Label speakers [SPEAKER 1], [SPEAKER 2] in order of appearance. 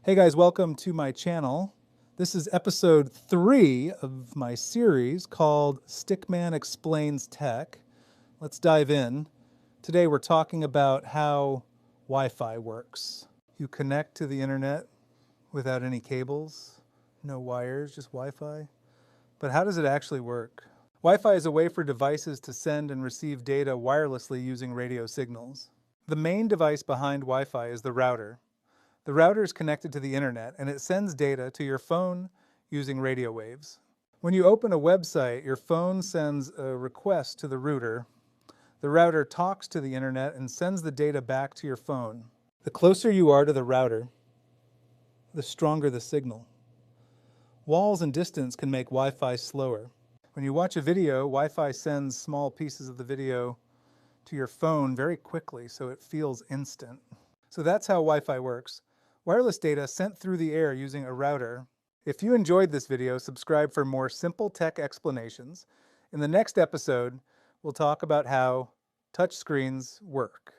[SPEAKER 1] Hey guys, welcome to my channel. This is episode 3 of my series called Stickman Explains Tech. Let's dive in. Today we're talking about how Wi-Fi works. You connect to the internet without any cables, no wires, just Wi-Fi. But how does it actually work? Wi-Fi is a way for devices to send and receive data wirelessly using radio signals. The main device behind Wi-Fi is the router. The router is connected to the internet and it sends data to your phone using radio waves. When you open a website, your phone sends a request to the router. The router talks to the internet and sends the data back to your phone. The closer you are to the router, the stronger the signal. Walls and distance can make Wi-Fi slower. When you watch a video, Wi-Fi sends small pieces of the video to your phone very quickly, so it feels instant. So that's how Wi-Fi works. Wireless data sent through the air using a router. If you enjoyed this video, subscribe for more simple tech explanations. In the next episode, we'll talk about how touchscreens work.